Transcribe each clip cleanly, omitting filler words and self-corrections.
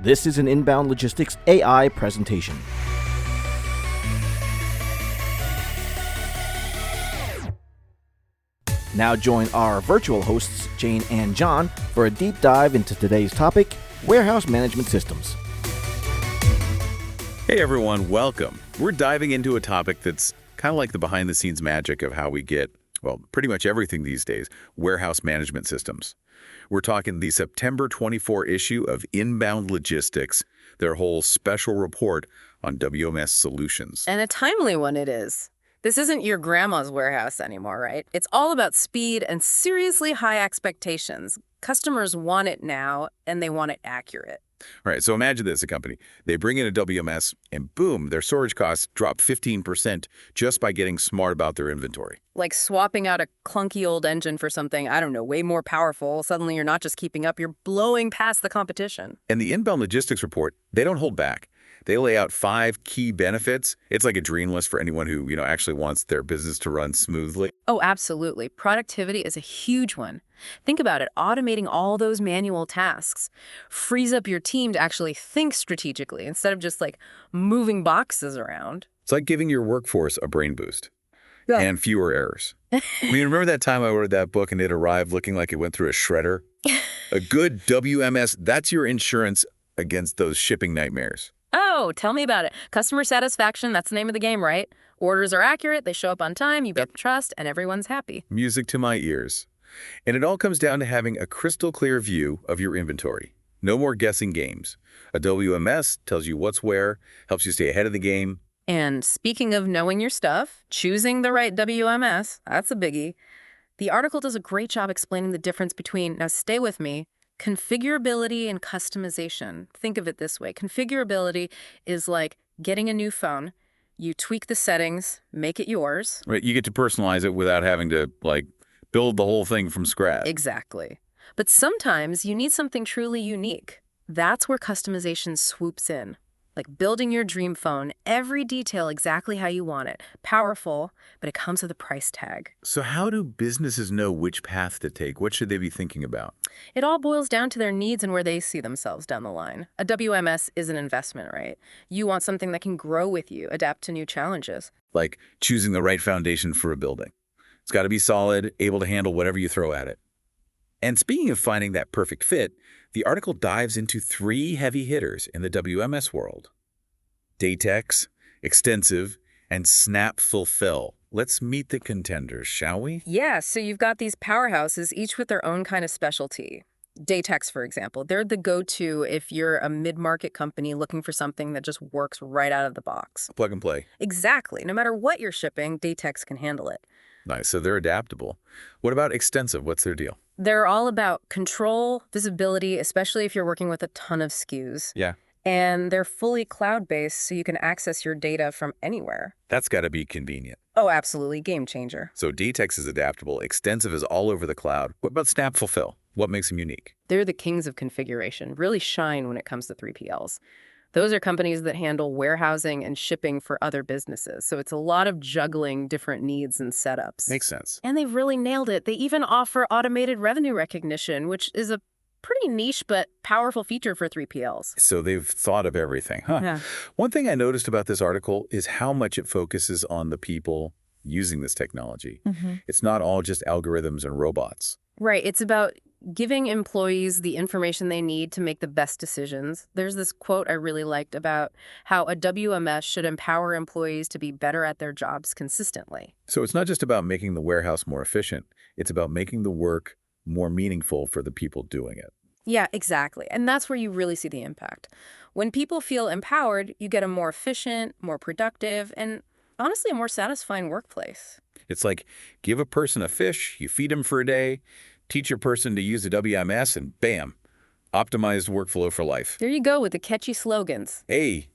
This is an Inbound Logistics AI presentation. Now join our virtual hosts, Jane and John, for a deep dive into today's topic, warehouse management systems. Hey everyone, welcome. We're diving into a topic that's kind of like the behind-the-scenes magic of how we get, well, pretty much everything these days, warehouse management systems. We're talking the September 24 issue of Inbound Logistics, their whole special report on WMS solutions. And a timely one it is. This isn't your grandma's warehouse anymore, right? It's all about speed and seriously high expectations. Customers want it now, and they want it accurate. Right, so imagine this, a company. They bring in a WMS, and boom, their storage costs drop 15% just by getting smart about their inventory. Like swapping out a clunky old engine for something, I don't know, way more powerful. Suddenly you're not just keeping up, you're blowing past the competition. And the Inbound Logistics report, they don't hold back. They lay out 5 key benefits. It's like a dream list for anyone who, actually wants their business to run smoothly. Oh, absolutely. Productivity is a huge one. Think about it. Automating all those manual tasks frees up your team to actually think strategically instead of just like moving boxes around. It's like giving your workforce a brain boost. Yeah. And fewer errors. Remember that time I ordered that book and it arrived looking like it went through a shredder? A good WMS, that's your insurance against those shipping nightmares. Oh, tell me about it. Customer satisfaction, that's the name of the game, right? Orders are accurate, they show up on time, you build trust, and everyone's happy. Music to my ears. And it all comes down to having a crystal clear view of your inventory. No more guessing games. A WMS tells you what's where, helps you stay ahead of the game. And speaking of knowing your stuff, choosing the right WMS, that's a biggie. The article does a great job explaining the difference between, now stay with me, configurability and customization. Think of it this way. Configurability is like getting a new phone. You tweak the settings, make it yours. Right, you get to personalize it without having to, build the whole thing from scratch. Exactly. But sometimes you need something truly unique. That's where customization swoops in. Like building your dream phone, every detail exactly how you want it. Powerful, but it comes with a price tag. So how do businesses know which path to take? What should they be thinking about? It all boils down to their needs and where they see themselves down the line. A WMS is an investment, right? You want something that can grow with you, adapt to new challenges. Like choosing the right foundation for a building. It's got to be solid, able to handle whatever you throw at it. And speaking of finding that perfect fit, the article dives into 3 heavy hitters in the WMS world. Datex, Extensive, and Snap Fulfill. Let's meet the contenders, shall we? Yeah, so you've got these powerhouses, each with their own kind of specialty. Datex, for example, they're the go-to if you're a mid-market company looking for something that just works right out of the box. Plug and play. Exactly. No matter what you're shipping, Datex can handle it. Nice, so they're adaptable. What about Extensive? What's their deal? They're all about control, visibility, especially if you're working with a ton of SKUs. Yeah. And they're fully cloud-based, so you can access your data from anywhere. That's got to be convenient. Oh, absolutely. Game changer. So Datex is adaptable. Extensive is all over the cloud. What about Snap Fulfill? What makes them unique? They're the kings of configuration, really shine when it comes to 3PLs. Those are companies that handle warehousing and shipping for other businesses. So it's a lot of juggling different needs and setups. Makes sense. And they've really nailed it. They even offer automated revenue recognition, which is a pretty niche but powerful feature for 3PLs. So they've thought of everything, huh? Yeah. One thing I noticed about this article is how much it focuses on the people using this technology. It's not all just algorithms and robots. Right. It's about giving employees the information they need to make the best decisions. There's this quote I really liked about how a WMS should empower employees to be better at their jobs consistently. So it's not just about making the warehouse more efficient. It's about making the work more meaningful for the people doing it. Yeah, exactly. And that's where you really see the impact. When people feel empowered, you get a more efficient, more productive, and honestly, a more satisfying workplace. It's like give a person a fish, you feed them for a day, teach a person to use a WMS, and bam, optimized workflow for life. There you go with the catchy slogans. Hey,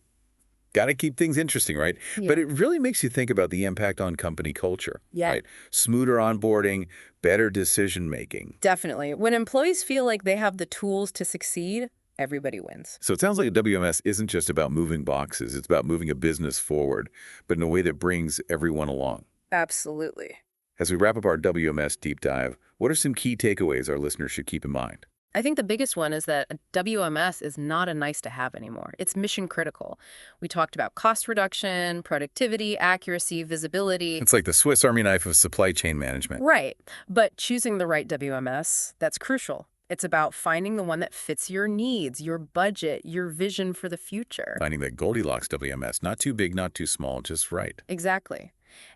got to keep things interesting, right? Yeah. But it really makes you think about the impact on company culture. Yeah. Right? Smoother onboarding, better decision-making. Definitely. When employees feel like they have the tools to succeed, everybody wins. So it sounds like a WMS isn't just about moving boxes. It's about moving a business forward, but in a way that brings everyone along. Absolutely. As we wrap up our WMS deep dive, what are some key takeaways our listeners should keep in mind? I think the biggest one is that a WMS is not a nice to have anymore. It's mission critical. We talked about cost reduction, productivity, accuracy, visibility. It's like the Swiss Army knife of supply chain management. Right. But choosing the right WMS, that's crucial. It's about finding the one that fits your needs, your budget, your vision for the future. Finding that Goldilocks WMS, not too big, not too small, just right. Exactly.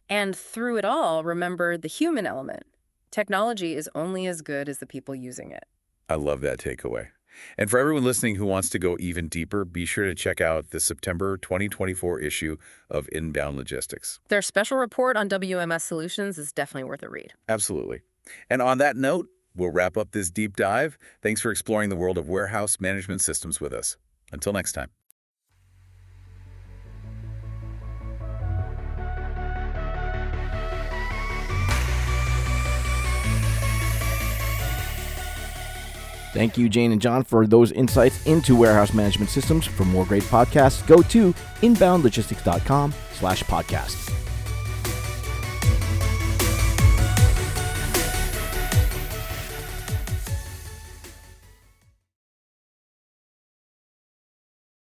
And through it all, remember the human element. Technology is only as good as the people using it. I love that takeaway. And for everyone listening who wants to go even deeper, be sure to check out the September 2024 issue of Inbound Logistics. Their special report on WMS solutions is definitely worth a read. Absolutely. And on that note, we'll wrap up this deep dive. Thanks for exploring the world of warehouse management systems with us. Until next time. Thank you, Jane and John, for those insights into warehouse management systems. For more great podcasts, go to inboundlogistics.com/podcasts.